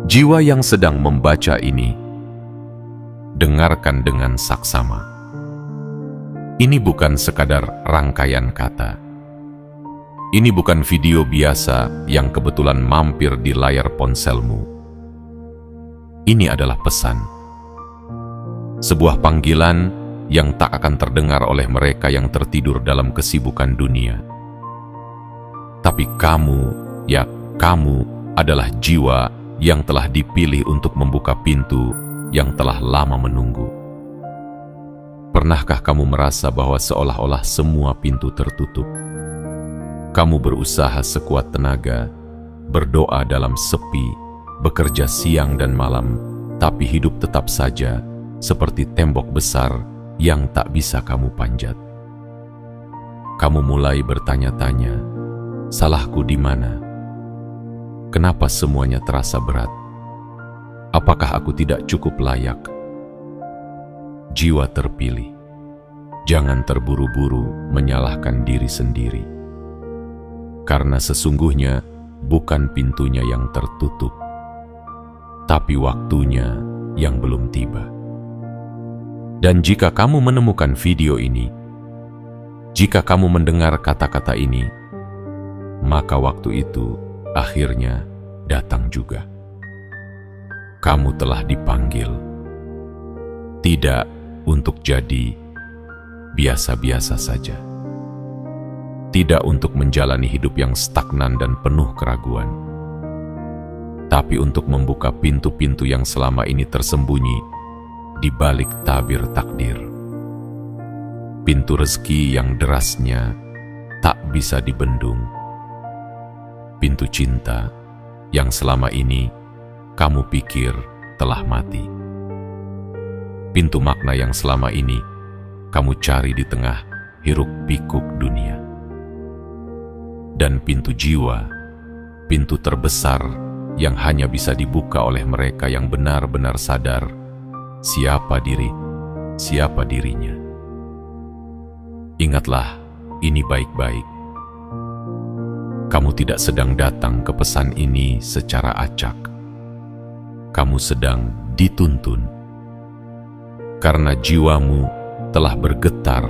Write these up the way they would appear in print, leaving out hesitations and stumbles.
Jiwa yang sedang membaca ini, dengarkan dengan saksama. Ini bukan sekadar rangkaian kata. Ini bukan video biasa yang kebetulan mampir di layar ponselmu. Ini adalah pesan. Sebuah panggilan yang tak akan terdengar oleh mereka yang tertidur dalam kesibukan dunia. Tapi kamu, ya kamu adalah jiwa yang telah dipilih untuk membuka pintu yang telah lama menunggu. Pernahkah kamu merasa bahwa seolah-olah semua pintu tertutup? Kamu berusaha sekuat tenaga, berdoa dalam sepi, bekerja siang dan malam, tapi hidup tetap saja seperti tembok besar yang tak bisa kamu panjat. Kamu mulai bertanya-tanya, salahku di mana? Kenapa semuanya terasa berat? Apakah aku tidak cukup layak? Jiwa terpilih, jangan terburu-buru menyalahkan diri sendiri. Karena sesungguhnya bukan pintunya yang tertutup, tapi waktunya yang belum tiba. Dan jika kamu menemukan video ini, jika kamu mendengar kata-kata ini, maka waktu itu akhirnya datang juga. Kamu telah dipanggil, tidak untuk jadi biasa-biasa saja. Tidak untuk menjalani hidup yang stagnan dan penuh keraguan, tapi untuk membuka pintu-pintu yang selama ini tersembunyi di balik tabir takdir. Pintu rezeki yang derasnya tak bisa dibendung. Pintu cinta yang selama ini kamu pikir telah mati. Pintu makna yang selama ini kamu cari di tengah hiruk-pikuk dunia. Dan pintu jiwa, pintu terbesar yang hanya bisa dibuka oleh mereka yang benar-benar sadar siapa dirinya. Ingatlah ini baik-baik. Kamu tidak sedang datang ke pesan ini secara acak. Kamu sedang dituntun. Karena jiwamu telah bergetar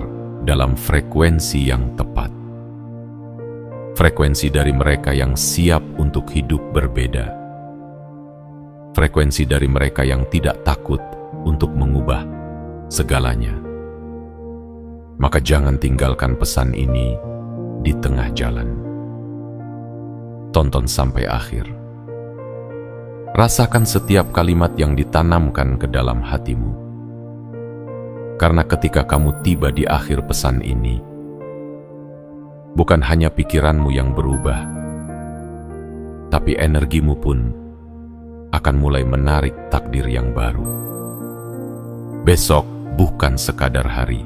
dalam frekuensi yang tepat. Frekuensi dari mereka yang siap untuk hidup berbeda. Frekuensi dari mereka yang tidak takut untuk mengubah segalanya. Maka jangan tinggalkan pesan ini di tengah jalan. Tonton sampai akhir. Rasakan setiap kalimat yang ditanamkan ke dalam hatimu. Karena ketika kamu tiba di akhir pesan ini, bukan hanya pikiranmu yang berubah, tapi energimu pun akan mulai menarik takdir yang baru. Besok bukan sekadar hari.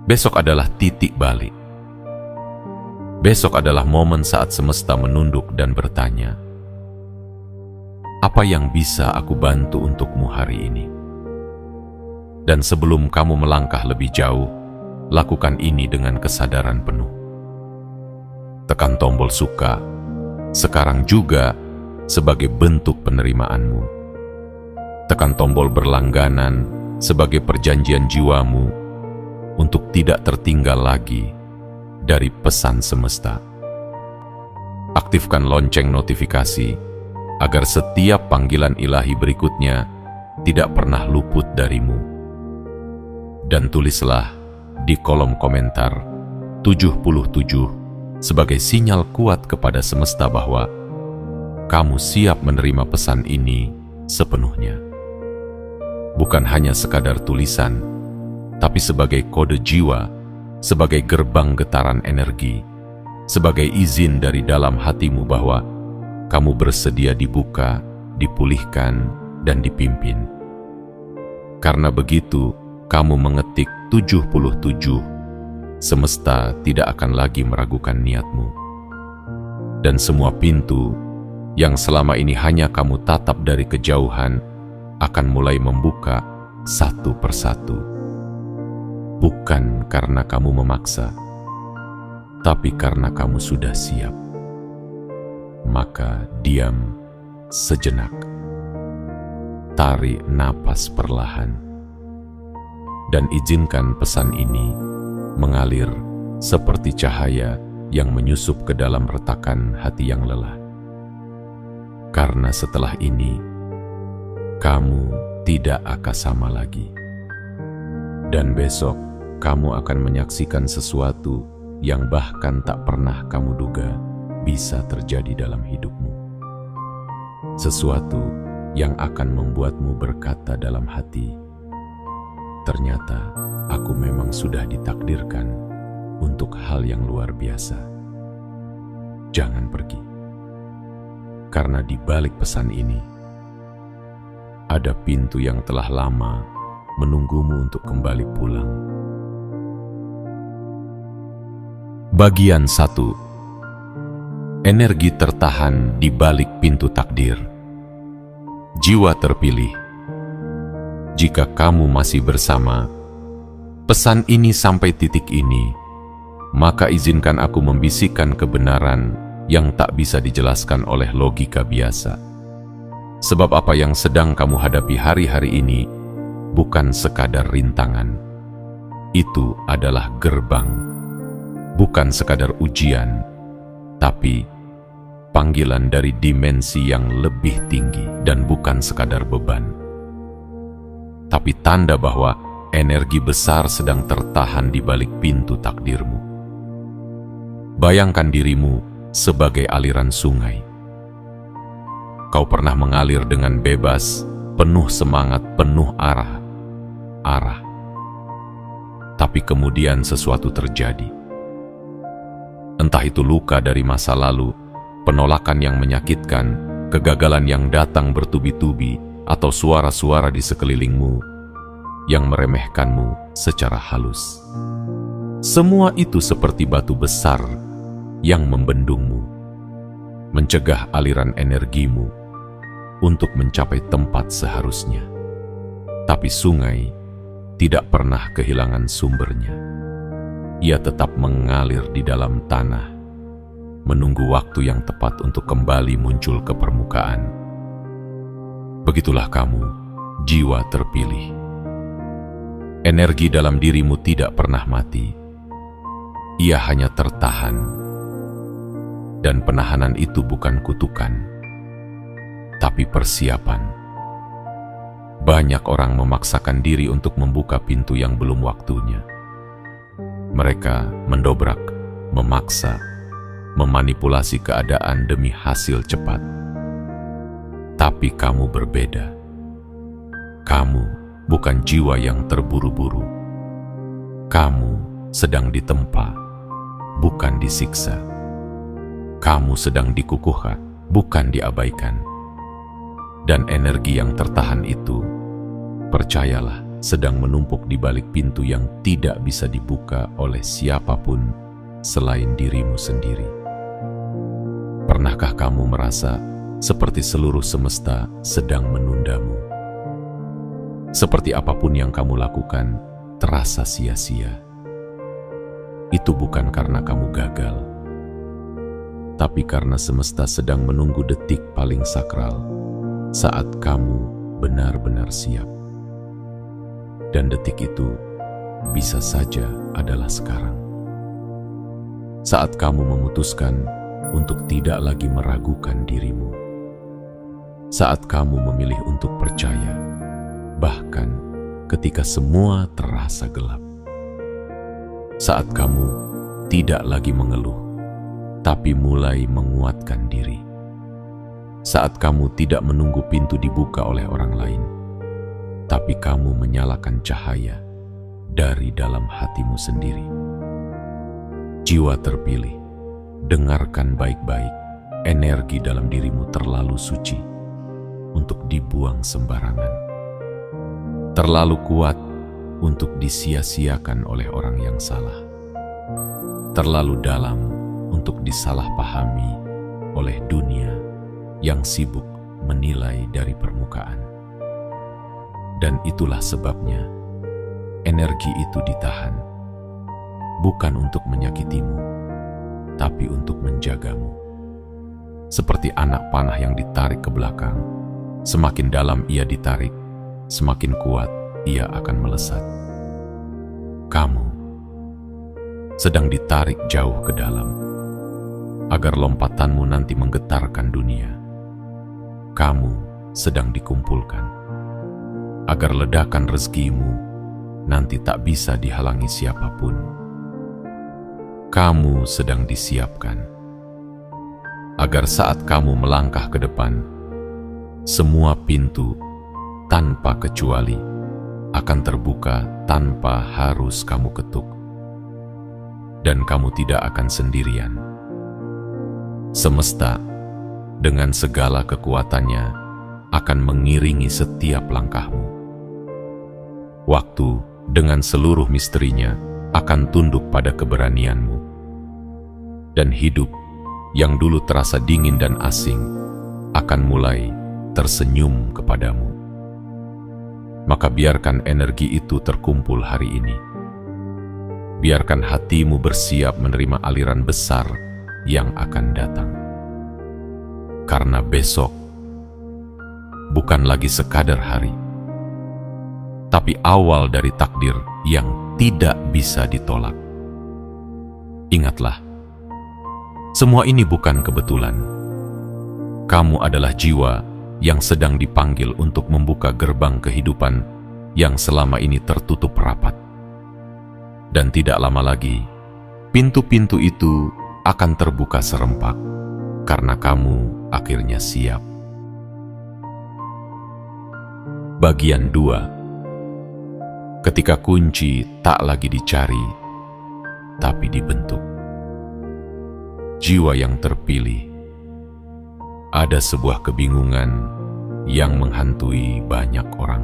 Besok adalah titik balik. Besok adalah momen saat semesta menunduk dan bertanya, apa yang bisa aku bantu untukmu hari ini? Dan sebelum kamu melangkah lebih jauh, lakukan ini dengan kesadaran penuh. Tekan tombol suka sekarang juga sebagai bentuk penerimaanmu. Tekan tombol berlangganan sebagai perjanjian jiwamu untuk tidak tertinggal lagi dari pesan semesta. Aktifkan lonceng notifikasi agar setiap panggilan ilahi berikutnya tidak pernah luput darimu. Dan tulislah di kolom komentar 77 sebagai sinyal kuat kepada semesta bahwa kamu siap menerima pesan ini sepenuhnya. Bukan hanya sekadar tulisan, tapi sebagai kode jiwa, sebagai gerbang getaran energi, sebagai izin dari dalam hatimu bahwa kamu bersedia dibuka, dipulihkan, dan dipimpin. Karena begitu, kamu mengetik 77, semesta tidak akan lagi meragukan niatmu. Dan semua pintu yang selama ini hanya kamu tatap dari kejauhan akan mulai membuka satu persatu. Bukan karena kamu memaksa, tapi karena kamu sudah siap. maka diam sejenak. Tarik napas perlahan dan izinkan pesan ini mengalir seperti cahaya yang menyusup ke dalam retakan hati yang lelah. Karena setelah ini, kamu tidak akan sama lagi. Dan besok, kamu akan menyaksikan sesuatu yang bahkan tak pernah kamu duga bisa terjadi dalam hidupmu. Sesuatu yang akan membuatmu berkata dalam hati, ternyata aku memang sudah ditakdirkan untuk hal yang luar biasa. Jangan pergi. Karena di balik pesan ini, ada pintu yang telah lama menunggumu untuk kembali pulang. Bagian 1. Energi tertahan di balik pintu takdir. Jiwa terpilih. Jika kamu masih bersama, pesan ini sampai titik ini, maka izinkan aku membisikkan kebenaran yang tak bisa dijelaskan oleh logika biasa. Sebab apa yang sedang kamu hadapi hari-hari ini bukan sekadar rintangan. Itu adalah gerbang. Bukan sekadar ujian, tapi panggilan dari dimensi yang lebih tinggi, dan bukan sekadar beban, tapi tanda bahwa energi besar sedang tertahan di balik pintu takdirmu. Bayangkan dirimu sebagai aliran sungai. Kau pernah mengalir dengan bebas, penuh semangat, penuh arah. Tapi kemudian sesuatu terjadi. Entah itu luka dari masa lalu, penolakan yang menyakitkan, kegagalan yang datang bertubi-tubi, atau suara-suara di sekelilingmu yang meremehkanmu secara halus. Semua itu seperti batu besar yang membendungmu, mencegah aliran energimu untuk mencapai tempat seharusnya. Tapi sungai tidak pernah kehilangan sumbernya. Ia tetap mengalir di dalam tanah, menunggu waktu yang tepat untuk kembali muncul ke permukaan. Begitulah kamu, jiwa terpilih. Energi dalam dirimu tidak pernah mati. Ia hanya tertahan. Dan penahanan itu bukan kutukan, tapi persiapan. Banyak orang memaksakan diri untuk membuka pintu yang belum waktunya. Mereka mendobrak, memaksa, memanipulasi keadaan demi hasil cepat. Tapi kamu berbeda. Kamu bukan jiwa yang terburu-buru. Kamu sedang ditempa, bukan disiksa. Kamu sedang dikukuhkan, bukan diabaikan. Dan energi yang tertahan itu, percayalah, sedang menumpuk di balik pintu yang tidak bisa dibuka oleh siapapun selain dirimu sendiri. Pernahkah kamu merasa seperti seluruh semesta sedang menundamu? Seperti apapun yang kamu lakukan terasa sia-sia. Itu bukan karena kamu gagal, tapi karena semesta sedang menunggu detik paling sakral saat kamu benar-benar siap. Dan detik itu bisa saja adalah sekarang. Saat kamu memutuskan untuk tidak lagi meragukan dirimu. Saat kamu memilih untuk percaya, bahkan ketika semua terasa gelap. Saat kamu tidak lagi mengeluh, tapi mulai menguatkan diri. Saat kamu tidak menunggu pintu dibuka oleh orang lain, tapi kamu menyalakan cahaya dari dalam hatimu sendiri. Jiwa terpilih, dengarkan baik-baik, energi dalam dirimu terlalu suci untuk dibuang sembarangan. Terlalu kuat untuk disia-siakan oleh orang yang salah. Terlalu dalam untuk disalahpahami oleh dunia yang sibuk menilai dari permukaan. Dan itulah sebabnya energi itu ditahan, bukan untuk menyakitimu, tapi untuk menjagamu. seperti anak panah yang ditarik ke belakang. Semakin dalam ia ditarik, semakin kuat ia akan melesat. Kamu sedang ditarik jauh ke dalam, agar lompatanmu nanti menggetarkan dunia. Kamu sedang dikumpulkan, agar ledakan rezekimu nanti tak bisa dihalangi siapapun. Kamu sedang disiapkan, agar saat kamu melangkah ke depan, semua pintu tanpa kecuali akan terbuka tanpa harus kamu ketuk. Dan kamu tidak akan sendirian. Semesta dengan segala kekuatannya akan mengiringi setiap langkahmu. Waktu dengan seluruh misterinya akan tunduk pada keberanianmu. Dan hidup yang dulu terasa dingin dan asing akan mulai tersenyum kepadamu. Maka biarkan energi itu terkumpul hari ini. Biarkan hatimu bersiap menerima aliran besar yang akan datang. Karena besok bukan lagi sekadar hari, tapi awal dari takdir yang tidak bisa ditolak. Ingatlah, semua ini bukan kebetulan. Kamu adalah jiwa yang sedang dipanggil untuk membuka gerbang kehidupan yang selama ini tertutup rapat. Dan tidak lama lagi, pintu-pintu itu akan terbuka serempak, karena kamu akhirnya siap. Bagian 2. Ketika kunci tak lagi dicari, tapi dibentuk. Jiwa yang terpilih. Ada sebuah kebingungan yang menghantui banyak orang.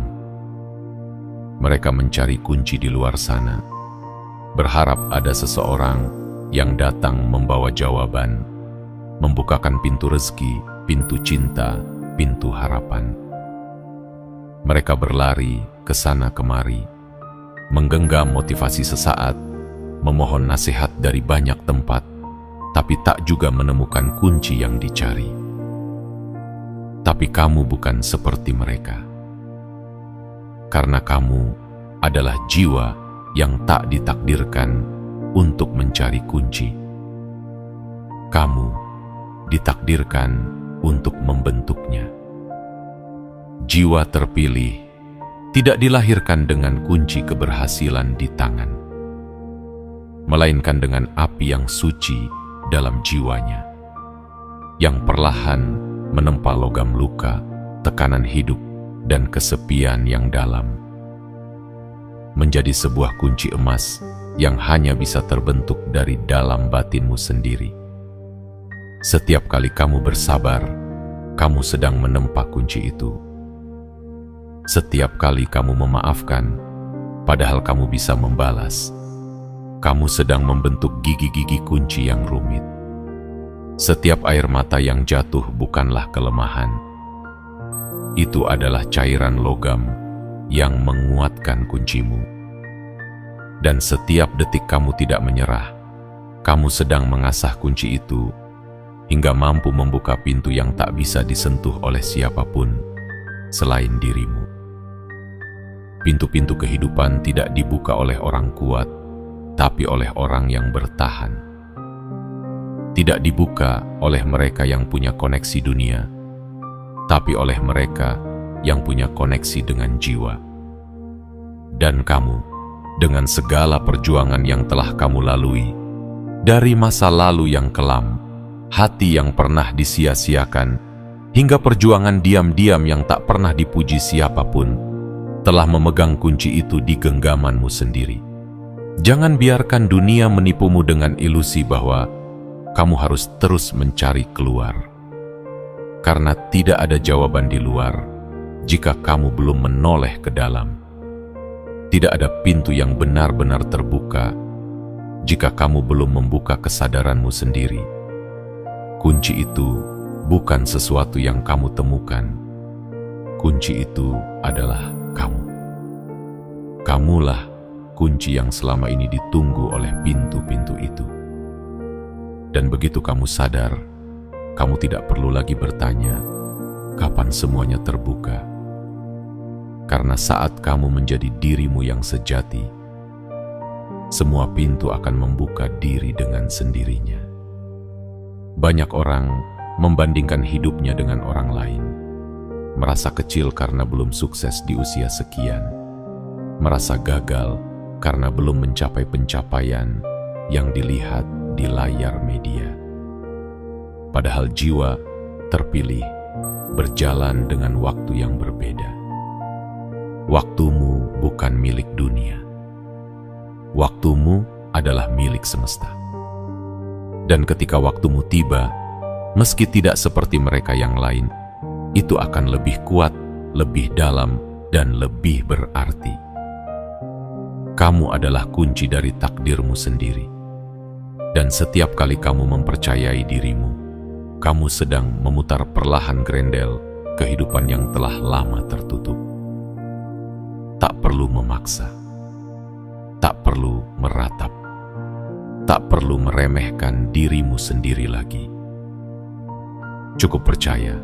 Mereka mencari kunci di luar sana, berharap ada seseorang yang datang membawa jawaban, membukakan pintu rezeki, pintu cinta, pintu harapan. Mereka berlari ke sana kemari, menggenggam motivasi sesaat, memohon nasihat dari banyak tempat, tapi tak juga menemukan kunci yang dicari. Tapi kamu bukan seperti mereka, karena kamu adalah jiwa yang tak ditakdirkan untuk mencari kunci. Kamu ditakdirkan untuk membentuknya. Jiwa terpilih tidak dilahirkan dengan kunci keberhasilan di tangan, melainkan dengan api yang suci dalam jiwanya, yang perlahan menempa logam luka, tekanan hidup, dan kesepian yang dalam, menjadi sebuah kunci emas yang hanya bisa terbentuk dari dalam batinmu sendiri. Setiap kali kamu bersabar, kamu sedang menempa kunci itu. Setiap kali kamu memaafkan, padahal kamu bisa membalas, kamu sedang membentuk gigi-gigi kunci yang rumit. Setiap air mata yang jatuh bukanlah kelemahan. Itu adalah cairan logam yang menguatkan kuncimu. Dan setiap detik kamu tidak menyerah, kamu sedang mengasah kunci itu hingga mampu membuka pintu yang tak bisa disentuh oleh siapapun selain dirimu. Pintu-pintu kehidupan tidak dibuka oleh orang kuat, tapi oleh orang yang bertahan. Tidak dibuka oleh mereka yang punya koneksi dunia, tapi oleh mereka yang punya koneksi dengan jiwa. Dan kamu, dengan segala perjuangan yang telah kamu lalui, dari masa lalu yang kelam, hati yang pernah disia-siakan, hingga perjuangan diam-diam yang tak pernah dipuji siapapun, telah memegang kunci itu di genggamanmu sendiri. Jangan biarkan dunia menipumu dengan ilusi bahwa kamu harus terus mencari keluar. Karena tidak ada jawaban di luar jika kamu belum menoleh ke dalam. Tidak ada pintu yang benar-benar terbuka jika kamu belum membuka kesadaranmu sendiri. Kunci itu bukan sesuatu yang kamu temukan. Kunci itu adalah kamu. Kamulah kunci yang selama ini ditunggu oleh pintu-pintu itu. Dan begitu kamu sadar, kamu tidak perlu lagi bertanya kapan semuanya terbuka. Karena saat kamu menjadi dirimu yang sejati, semua pintu akan membuka diri dengan sendirinya. Banyak orang membandingkan hidupnya dengan orang lain, merasa kecil karena belum sukses di usia sekian, merasa gagal karena belum mencapai pencapaian yang dilihat di layar media. Padahal jiwa terpilih berjalan dengan waktu yang berbeda. Waktumu bukan milik dunia. Waktumu adalah milik semesta. Dan ketika waktumu tiba, meski tidak seperti mereka yang lain, itu akan lebih kuat, lebih dalam, dan lebih berarti. Kamu adalah kunci dari takdirmu sendiri. Dan setiap kali kamu mempercayai dirimu, kamu sedang memutar perlahan grendel kehidupan yang telah lama tertutup. Tak perlu memaksa, tak perlu meratap, tak perlu meremehkan dirimu sendiri lagi. Cukup percaya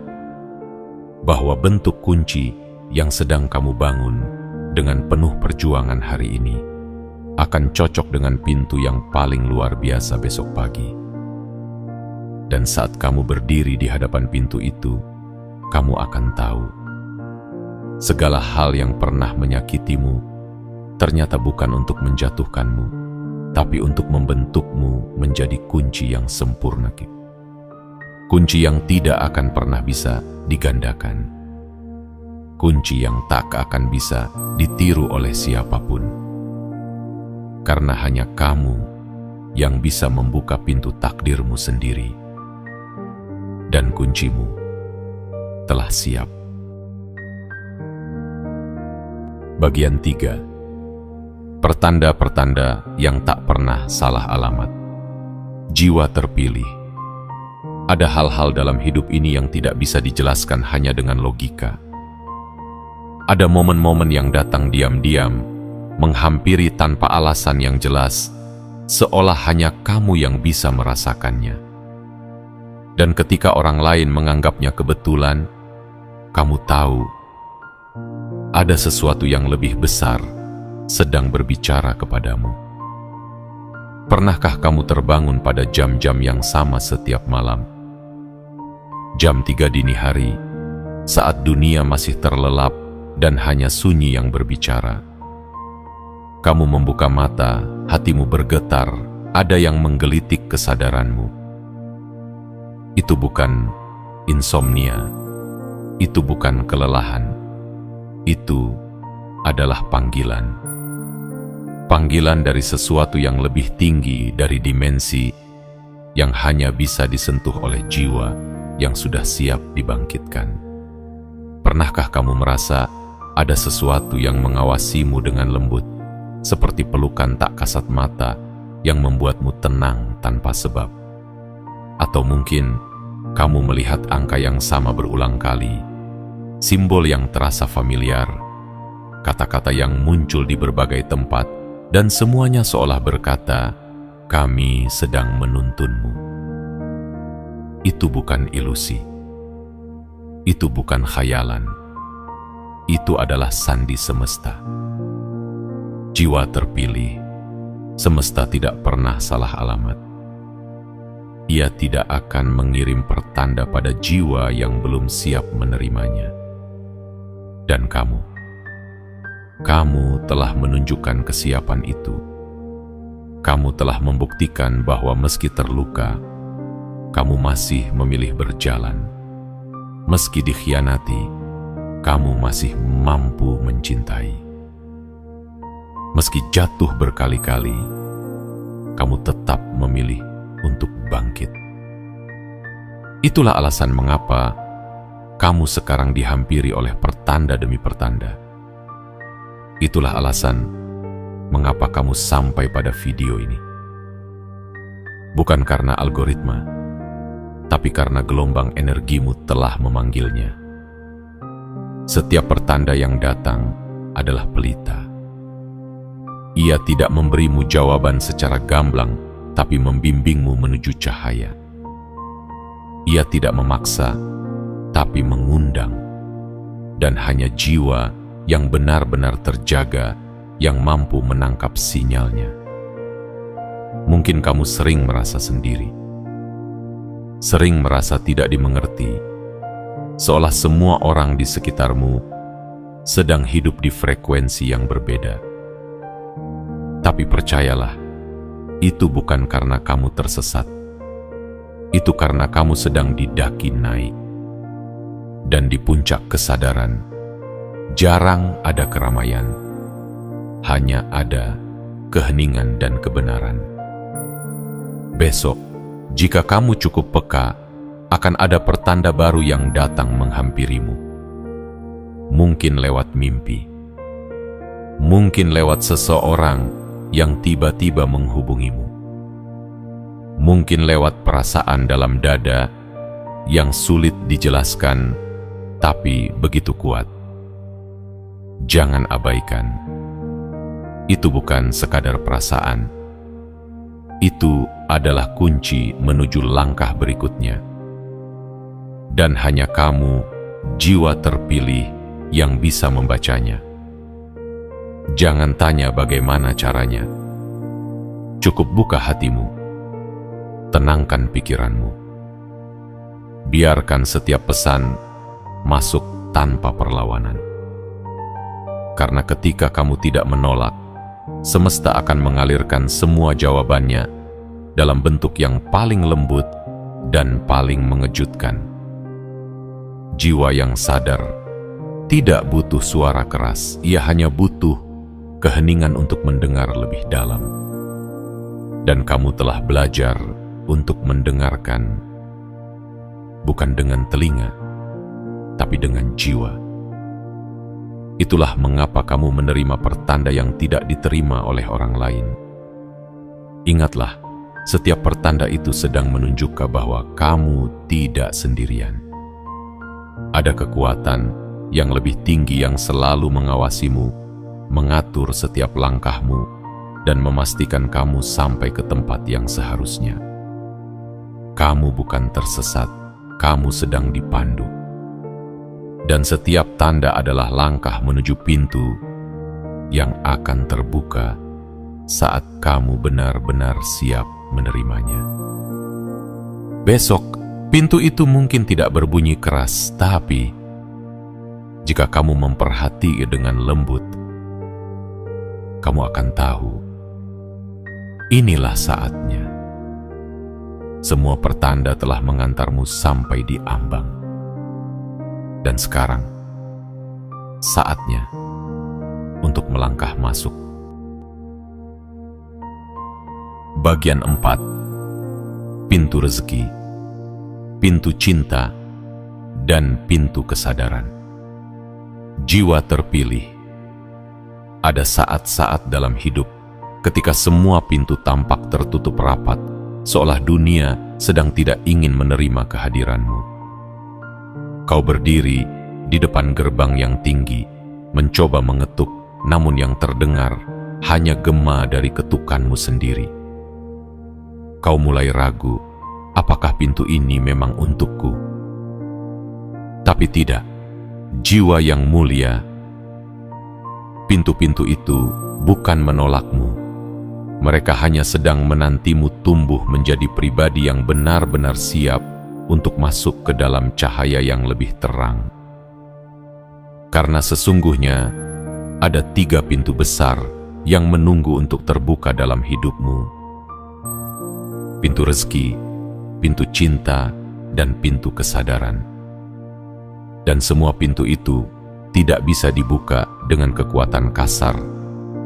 bahwa bentuk kunci yang sedang kamu bangun dengan penuh perjuangan hari ini akan cocok dengan pintu yang paling luar biasa besok pagi. Dan saat kamu berdiri di hadapan pintu itu, kamu akan tahu segala hal yang pernah menyakitimu ternyata bukan untuk menjatuhkanmu, tapi untuk membentukmu menjadi kunci yang sempurna. Kunci yang tidak akan pernah bisa digandakan. Kunci yang tak akan bisa ditiru oleh siapapun. Karena hanya kamu yang bisa membuka pintu takdirmu sendiri. Dan kuncimu telah siap. Bagian 3. Pertanda-pertanda yang tak pernah salah alamat. Jiwa terpilih. Ada hal-hal dalam hidup ini yang tidak bisa dijelaskan hanya dengan logika. Ada momen-momen yang datang diam-diam, menghampiri tanpa alasan yang jelas, seolah hanya kamu yang bisa merasakannya. Dan ketika orang lain menganggapnya kebetulan, kamu tahu ada sesuatu yang lebih besar sedang berbicara kepadamu. Pernahkah kamu terbangun pada jam-jam yang sama setiap malam? Jam 3 dini hari, saat dunia masih terlelap dan hanya sunyi yang berbicara. Kamu membuka mata, hatimu bergetar, ada yang menggelitik kesadaranmu. Itu bukan insomnia, itu bukan kelelahan, itu adalah panggilan. Panggilan dari sesuatu yang lebih tinggi dari dimensi yang hanya bisa disentuh oleh jiwa yang sudah siap dibangkitkan. Pernahkah kamu merasa ada sesuatu yang mengawasimu dengan lembut, seperti pelukan tak kasat mata yang membuatmu tenang tanpa sebab? Atau mungkin kamu melihat angka yang sama berulang kali, simbol yang terasa familiar, kata-kata yang muncul di berbagai tempat, dan semuanya seolah berkata, "Kami sedang menuntunmu." Itu bukan ilusi, itu bukan khayalan, itu adalah sandi semesta. Jiwa terpilih, semesta tidak pernah salah alamat. Ia tidak akan mengirim pertanda pada jiwa yang belum siap menerimanya. Dan kamu telah menunjukkan kesiapan itu. Kamu telah membuktikan bahwa meski terluka, kamu masih memilih berjalan. Meski dikhianati, kamu masih mampu mencintai. Meski jatuh berkali-kali, kamu tetap memilih untuk bangkit. Itulah alasan mengapa kamu sekarang dihampiri oleh pertanda demi pertanda. Itulah alasan mengapa kamu sampai pada video ini. Bukan karena algoritma, tapi karena gelombang energimu telah memanggilnya. Setiap pertanda yang datang adalah pelita. Ia tidak memberimu jawaban secara gamblang, tapi membimbingmu menuju cahaya. Ia tidak memaksa, tapi mengundang. Dan hanya jiwa yang benar-benar terjaga yang mampu menangkap sinyalnya. Mungkin kamu sering merasa sendiri, sering merasa tidak dimengerti, seolah semua orang di sekitarmu sedang hidup di frekuensi yang berbeda. Tapi percayalah, itu bukan karena kamu tersesat. Itu karena kamu sedang didaki naik. Dan di puncak kesadaran, jarang ada keramaian. Hanya ada keheningan dan kebenaran. Besok, jika kamu cukup peka, akan ada pertanda baru yang datang menghampirimu. Mungkin lewat mimpi. Mungkin lewat seseorang yang tiba-tiba menghubungimu. Mungkin lewat perasaan dalam dada yang sulit dijelaskan, tapi begitu kuat. Jangan abaikan. Itu bukan sekadar perasaan. Itu adalah kunci menuju langkah berikutnya. Dan hanya kamu, jiwa terpilih, yang bisa membacanya. Jangan tanya bagaimana caranya. Cukup buka hatimu. Tenangkan pikiranmu. Biarkan setiap pesan masuk tanpa perlawanan. Karena ketika kamu tidak menolak, semesta akan mengalirkan semua jawabannya dalam bentuk yang paling lembut dan paling mengejutkan. Jiwa yang sadar tidak butuh suara keras, ia hanya butuh keheningan untuk mendengar lebih dalam. Dan kamu telah belajar untuk mendengarkan, bukan dengan telinga, tapi dengan jiwa. Itulah mengapa kamu menerima pertanda yang tidak diterima oleh orang lain. Ingatlah, setiap pertanda itu sedang menunjukkan bahwa kamu tidak sendirian. Ada kekuatan yang lebih tinggi yang selalu mengawasimu, mengatur setiap langkahmu, dan memastikan kamu sampai ke tempat yang seharusnya. Kamu bukan tersesat, kamu sedang dipandu. Dan setiap tanda adalah langkah menuju pintu yang akan terbuka saat kamu benar-benar siap menerimanya. Besok, pintu itu mungkin tidak berbunyi keras, tapi jika kamu memperhati dengan lembut, kamu akan tahu, inilah saatnya. Semua pertanda telah mengantarmu sampai di ambang. Dan sekarang, saatnya untuk melangkah masuk. Bagian 4. Pintu rezeki, pintu cinta, dan pintu kesadaran. Jiwa terpilih. Ada saat-saat dalam hidup ketika semua pintu tampak tertutup rapat, seolah dunia sedang tidak ingin menerima kehadiranmu. Kau berdiri di depan gerbang yang tinggi, mencoba mengetuk, namun yang terdengar hanya gema dari ketukanmu sendiri. Kau mulai ragu, apakah pintu ini memang untukku? Tapi tidak, jiwa yang mulia, pintu-pintu itu bukan menolakmu. Mereka hanya sedang menantimu tumbuh menjadi pribadi yang benar-benar siap untuk masuk ke dalam cahaya yang lebih terang. Karena sesungguhnya ada 3 pintu besar yang menunggu untuk terbuka dalam hidupmu. Pintu rezeki, pintu cinta, dan pintu kesadaran. Dan semua pintu itu tidak bisa dibuka dengan kekuatan kasar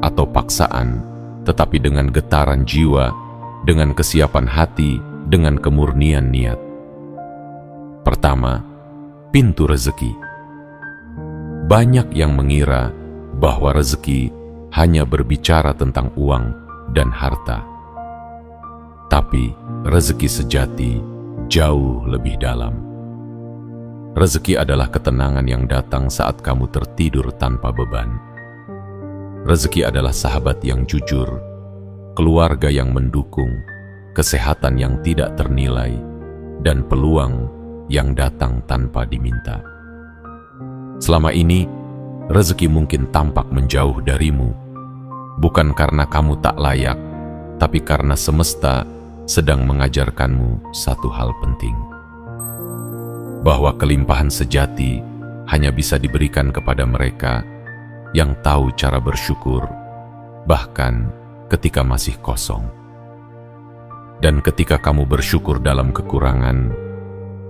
atau paksaan, tetapi dengan getaran jiwa, dengan kesiapan hati, dengan kemurnian niat. Pertama, pintu rezeki. Banyak yang mengira bahwa rezeki hanya berbicara tentang uang dan harta. Tapi rezeki sejati jauh lebih dalam. Rezeki adalah ketenangan yang datang saat kamu tertidur tanpa beban. Rezeki adalah sahabat yang jujur, keluarga yang mendukung, kesehatan yang tidak ternilai, dan peluang yang datang tanpa diminta. Selama ini, rezeki mungkin tampak menjauh darimu, bukan karena kamu tak layak, tapi karena semesta sedang mengajarkanmu satu hal penting, bahwa kelimpahan sejati hanya bisa diberikan kepada mereka yang tahu cara bersyukur, bahkan ketika masih kosong. Dan ketika kamu bersyukur dalam kekurangan,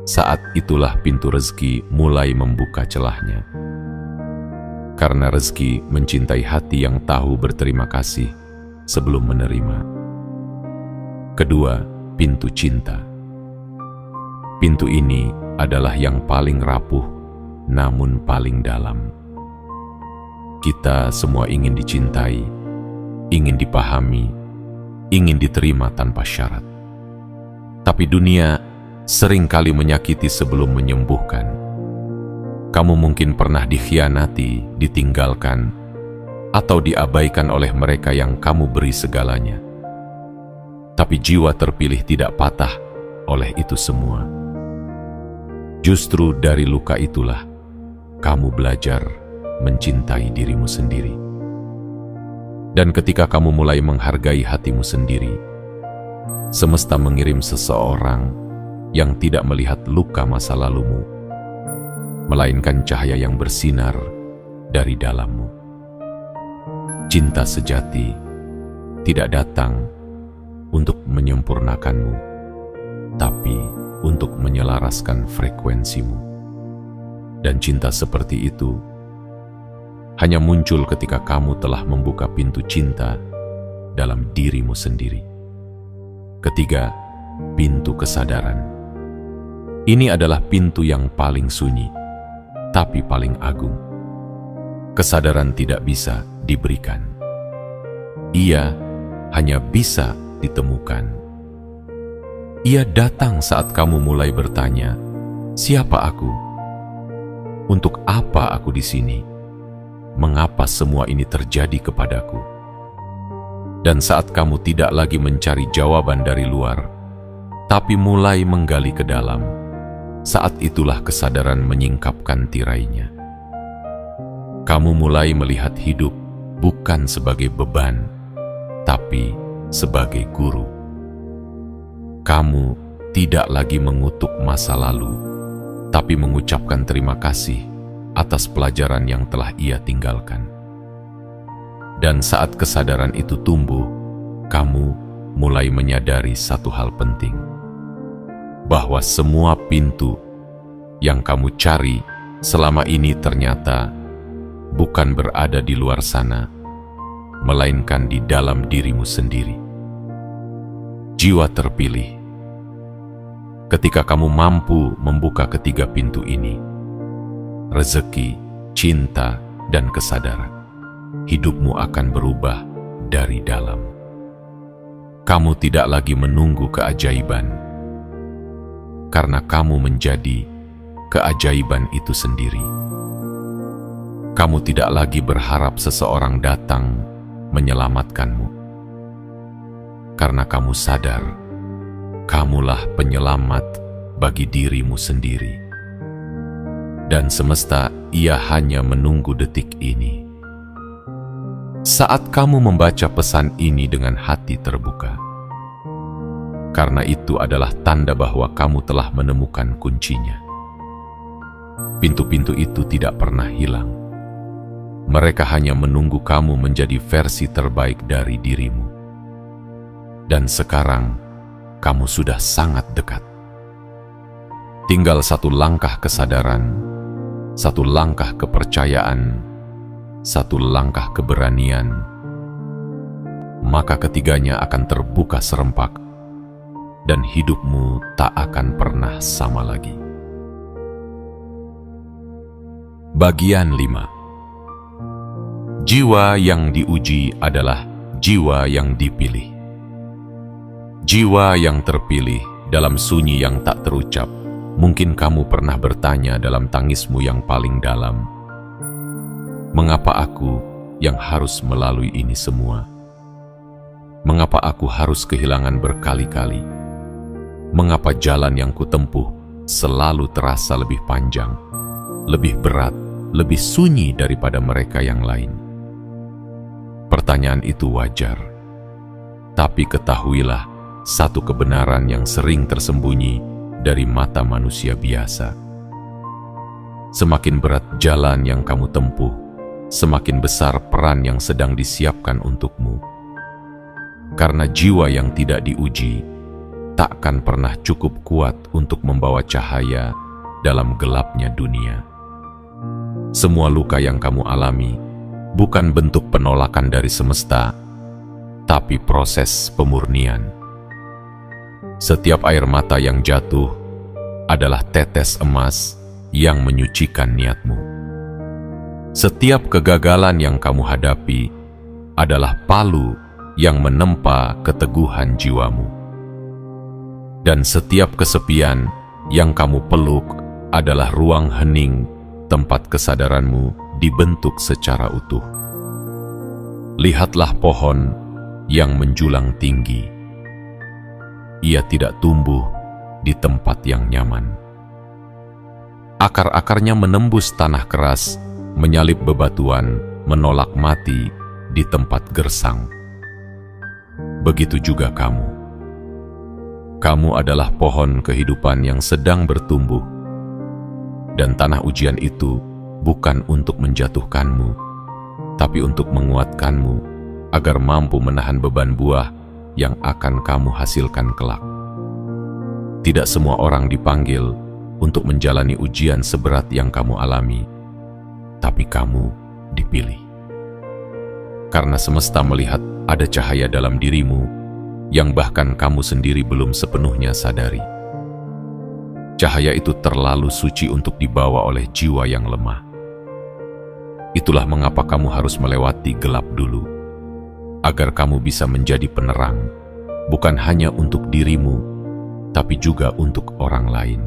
saat itulah pintu rezeki mulai membuka celahnya. Karena rezeki mencintai hati yang tahu berterima kasih sebelum menerima. Kedua, pintu cinta. Pintu ini adalah yang paling rapuh, namun paling dalam. Kita semua ingin dicintai, ingin dipahami, ingin diterima tanpa syarat. Tapi dunia sering kali menyakiti sebelum menyembuhkan. Kamu mungkin pernah dikhianati, ditinggalkan, atau diabaikan oleh mereka yang kamu beri segalanya. Tapi jiwa terpilih tidak patah oleh itu semua. Justru dari luka itulah kamu belajar mencintai dirimu sendiri. Dan ketika kamu mulai menghargai hatimu sendiri, semesta mengirim seseorang yang tidak melihat luka masa lalumu, melainkan cahaya yang bersinar dari dalammu. Cinta sejati tidak datang untuk menyempurnakanmu, tapi untuk menyelaraskan frekuensimu. Dan cinta seperti itu hanya muncul ketika kamu telah membuka pintu cinta dalam dirimu sendiri. Ketiga, pintu kesadaran. Ini adalah pintu yang paling sunyi, tapi paling agung. Kesadaran tidak bisa diberikan. Ia hanya bisa ditemukan. Ia datang saat kamu mulai bertanya, siapa aku? Untuk apa aku di sini? Mengapa semua ini terjadi kepadaku? Dan saat kamu tidak lagi mencari jawaban dari luar, tapi mulai menggali ke dalam, saat itulah kesadaran menyingkapkan tirainya. Kamu mulai melihat hidup bukan sebagai beban, tapi sebagai guru. Kamu tidak lagi mengutuk masa lalu, tapi mengucapkan terima kasih atas pelajaran yang telah ia tinggalkan. Dan saat kesadaran itu tumbuh, kamu mulai menyadari satu hal penting, bahwa semua pintu yang kamu cari selama ini ternyata bukan berada di luar sana, melainkan di dalam dirimu sendiri. Jiwa terpilih. Ketika kamu mampu membuka ketiga pintu ini, rezeki, cinta, dan kesadaran, hidupmu akan berubah dari dalam. Kamu tidak lagi menunggu keajaiban, karena kamu menjadi keajaiban itu sendiri. Kamu tidak lagi berharap seseorang datang menyelamatkanmu, karena kamu sadar, kamulah penyelamat bagi dirimu sendiri. Dan semesta, ia hanya menunggu detik ini. Saat kamu membaca pesan ini dengan hati terbuka, karena itu adalah tanda bahwa kamu telah menemukan kuncinya. Pintu-pintu itu tidak pernah hilang. Mereka hanya menunggu kamu menjadi versi terbaik dari dirimu. Dan sekarang, kamu sudah sangat dekat. Tinggal satu langkah kesadaran, satu langkah kepercayaan, satu langkah keberanian, maka ketiganya akan terbuka serempak, dan hidupmu tak akan pernah sama lagi. Bagian 5. Jiwa yang diuji adalah jiwa yang dipilih. Jiwa yang terpilih dalam sunyi yang tak terucap. Mungkin kamu pernah bertanya dalam tangismu yang paling dalam, mengapa aku yang harus melalui ini semua? Mengapa aku harus kehilangan berkali-kali? mengapa jalan yang kutempuh selalu terasa lebih panjang, lebih berat, lebih sunyi daripada mereka yang lain? Pertanyaan itu wajar, tapi ketahuilah satu kebenaran yang sering tersembunyi dari mata manusia biasa. Semakin berat jalan yang kamu tempuh, semakin besar peran yang sedang disiapkan untukmu. Karena jiwa yang tidak diuji takkan pernah cukup kuat untuk membawa cahaya dalam gelapnya dunia. Semua luka yang kamu alami bukan bentuk penolakan dari semesta, tapi proses pemurnian. Setiap air mata yang jatuh adalah tetes emas yang menyucikan niatmu. Setiap kegagalan yang kamu hadapi adalah palu yang menempa keteguhan jiwamu. Dan setiap kesepian yang kamu peluk adalah ruang hening tempat kesadaranmu dibentuk secara utuh. Lihatlah pohon yang menjulang tinggi. Ia tidak tumbuh di tempat yang nyaman. Akar-akarnya menembus tanah keras, menyalip bebatuan, menolak mati di tempat gersang. Begitu juga kamu. Kamu adalah pohon kehidupan yang sedang bertumbuh, dan tanah ujian itu bukan untuk menjatuhkanmu, tapi untuk menguatkanmu agar mampu menahan beban buah yang akan kamu hasilkan kelak. Tidak semua orang dipanggil untuk menjalani ujian seberat yang kamu alami, tapi kamu dipilih. Karena semesta melihat ada cahaya dalam dirimu yang bahkan kamu sendiri belum sepenuhnya sadari. Cahaya itu terlalu suci untuk dibawa oleh jiwa yang lemah. Itulah mengapa kamu harus melewati gelap dulu, agar kamu bisa menjadi penerang, bukan hanya untuk dirimu, tapi juga untuk orang lain.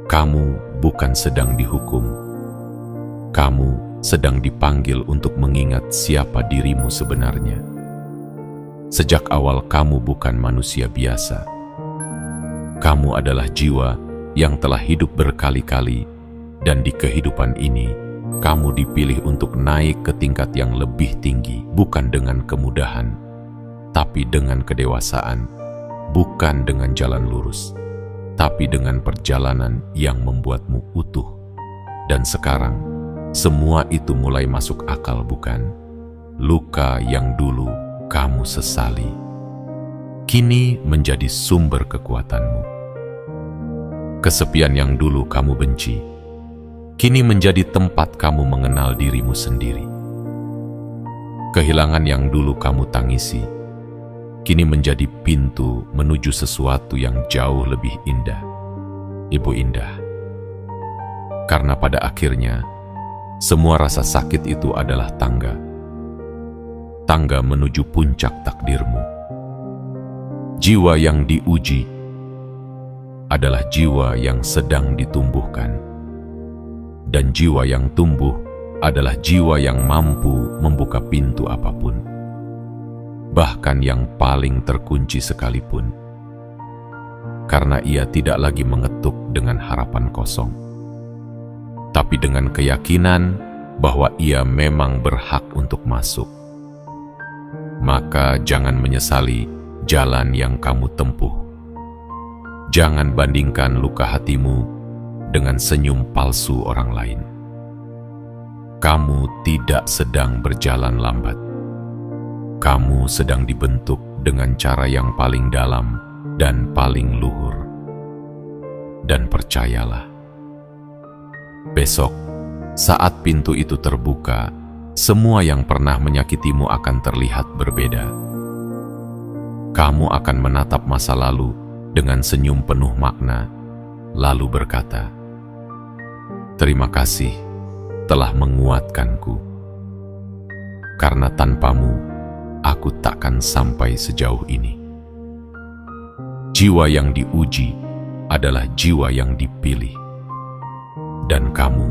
Kamu bukan sedang dihukum. Kamu sedang dipanggil untuk mengingat siapa dirimu sebenarnya. Sejak awal kamu bukan manusia biasa. Kamu adalah jiwa yang telah hidup berkali-kali, dan di kehidupan ini, kamu dipilih untuk naik ke tingkat yang lebih tinggi, bukan dengan kemudahan, tapi dengan kedewasaan, bukan dengan jalan lurus, tapi dengan perjalanan yang membuatmu utuh. Dan sekarang, semua itu mulai masuk akal, bukan? Luka yang dulu kamu sesali, kini menjadi sumber kekuatanmu. Kesepian yang dulu kamu benci, kini menjadi tempat kamu mengenal dirimu sendiri. Kehilangan yang dulu kamu tangisi, kini menjadi pintu menuju sesuatu yang jauh lebih indah. Ibu indah. Karena pada akhirnya, semua rasa sakit itu adalah tangga. Tangga menuju puncak takdirmu. Jiwa yang diuji adalah jiwa yang sedang ditumbuhkan. Dan jiwa yang tumbuh adalah jiwa yang mampu membuka pintu apapun, bahkan yang paling terkunci sekalipun. Karena ia tidak lagi mengetuk dengan harapan kosong, tapi dengan keyakinan bahwa ia memang berhak untuk masuk. Maka jangan menyesali jalan yang kamu tempuh. Jangan bandingkan luka hatimu dengan senyum palsu orang lain. Kamu tidak sedang berjalan lambat. Kamu sedang dibentuk dengan cara yang paling dalam dan paling luhur. Dan percayalah, besok saat pintu itu terbuka, semua yang pernah menyakitimu akan terlihat berbeda. Kamu akan menatap masa lalu dengan senyum penuh makna, lalu berkata, "Terima kasih telah menguatkanku. Karena tanpamu, aku takkan sampai sejauh ini." Jiwa yang diuji adalah jiwa yang dipilih, dan kamu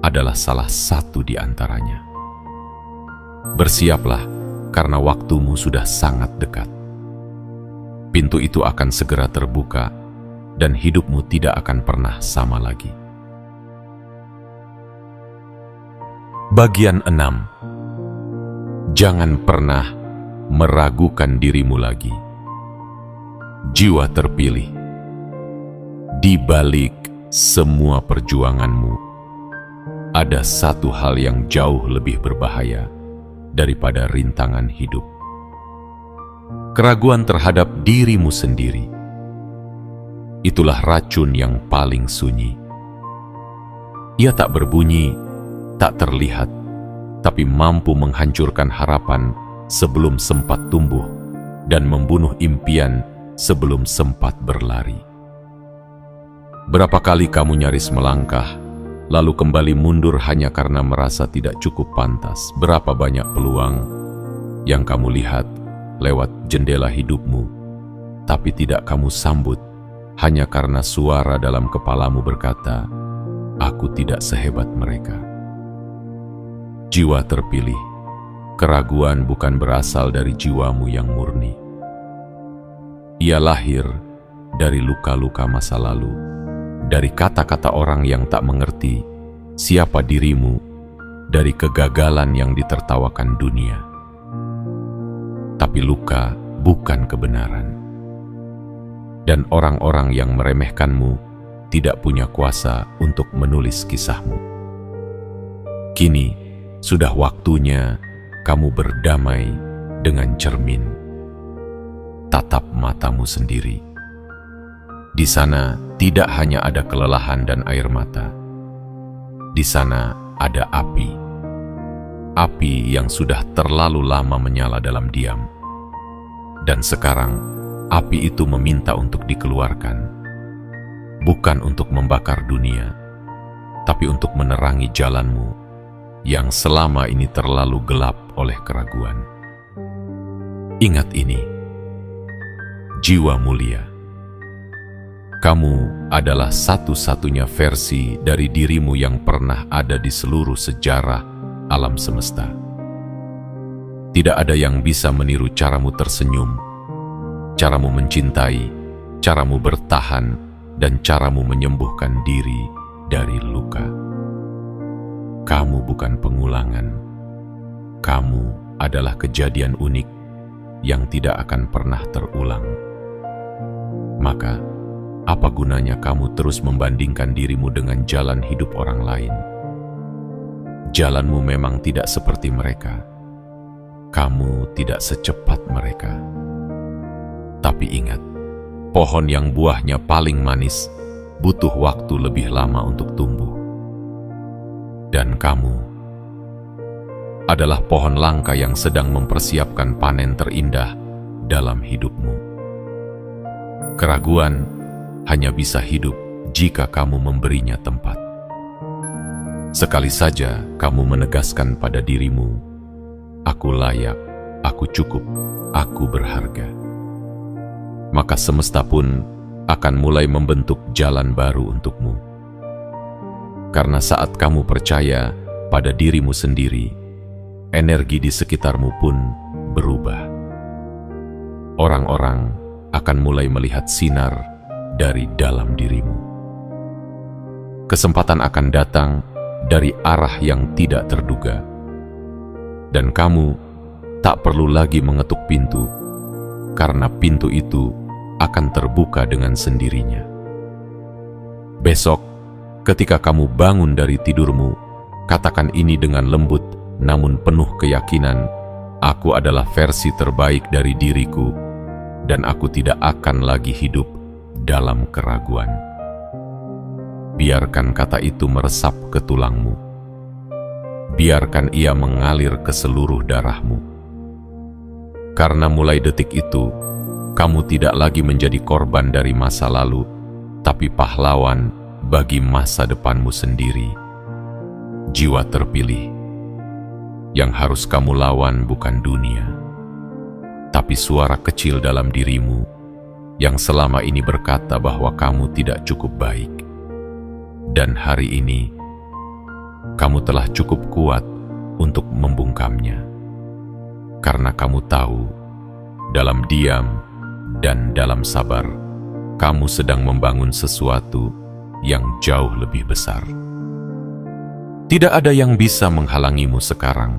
adalah salah satu di antaranya. Bersiaplah, karena waktumu sudah sangat dekat. pintu itu akan segera terbuka dan hidupmu tidak akan pernah sama lagi. Bagian 6. Jangan pernah meragukan dirimu lagi. Jiwa terpilih. Di balik semua perjuanganmu, ada satu hal yang jauh lebih berbahaya daripada rintangan hidup. Keraguan terhadap dirimu sendiri. Itulah racun yang paling sunyi. Ia tak berbunyi, tak terlihat, tapi mampu menghancurkan harapan sebelum sempat tumbuh dan membunuh impian sebelum sempat berlari. Berapa kali kamu nyaris melangkah, lalu kembali mundur hanya karena merasa tidak cukup pantas? Berapa banyak peluang yang kamu lihat lewat jendela hidupmu, tapi tidak kamu sambut hanya karena suara dalam kepalamu berkata, "Aku tidak sehebat mereka." Jiwa terpilih. Keraguan bukan berasal dari jiwamu yang murni. Ia lahir dari luka-luka masa lalu, dari kata-kata orang yang tak mengerti siapa dirimu, dari kegagalan yang ditertawakan dunia. Tapi luka bukan kebenaran. Dan orang-orang yang meremehkanmu tidak punya kuasa untuk menulis kisahmu. Kini sudah waktunya kamu berdamai dengan cermin. Tatap matamu sendiri. Di sana tidak hanya ada kelelahan dan air mata. Di sana ada api. Api yang sudah terlalu lama menyala dalam diam. Dan sekarang api itu meminta untuk dikeluarkan. Bukan untuk membakar dunia, tapi untuk menerangi jalanmu yang selama ini terlalu gelap oleh keraguan. Ingat ini, jiwa mulia. Kamu adalah satu-satunya versi dari dirimu yang pernah ada di seluruh sejarah alam semesta. Tidak ada yang bisa meniru caramu tersenyum, caramu mencintai, caramu bertahan, dan caramu menyembuhkan diri dari luka. Kamu bukan pengulangan. Kamu adalah kejadian unik yang tidak akan pernah terulang. Maka, apa gunanya kamu terus membandingkan dirimu dengan jalan hidup orang lain? Jalanmu memang tidak seperti mereka. Kamu tidak secepat mereka. Tapi ingat, pohon yang buahnya paling manis butuh waktu lebih lama untuk tumbuh. Dan kamu adalah pohon langka yang sedang mempersiapkan panen terindah dalam hidupmu. Keraguan hanya bisa hidup jika kamu memberinya tempat. Sekali saja kamu menegaskan pada dirimu, "Aku layak, aku cukup, aku berharga." Maka semesta pun akan mulai membentuk jalan baru untukmu. Karena saat kamu percaya pada dirimu sendiri, energi di sekitarmu pun berubah. Orang-orang akan mulai melihat sinar dari dalam dirimu. Kesempatan akan datang dari arah yang tidak terduga. Dan kamu tak perlu lagi mengetuk pintu, karena pintu itu akan terbuka dengan sendirinya. Besok, ketika kamu bangun dari tidurmu, katakan ini dengan lembut namun penuh keyakinan, "Aku adalah versi terbaik dari diriku, dan aku tidak akan lagi hidup dalam keraguan." Biarkan kata itu meresap ke tulangmu. Biarkan ia mengalir ke seluruh darahmu. Karena mulai detik itu, kamu tidak lagi menjadi korban dari masa lalu, tapi pahlawan bagi masa depanmu sendiri. Jiwa terpilih. Yang harus kamu lawan bukan dunia, tapi suara kecil dalam dirimu yang selama ini berkata bahwa kamu tidak cukup baik. Dan hari ini, kamu telah cukup kuat untuk membungkamnya. Karena kamu tahu, dalam diam, dan dalam sabar, kamu sedang membangun sesuatu yang jauh lebih besar. Tidak ada yang bisa menghalangimu sekarang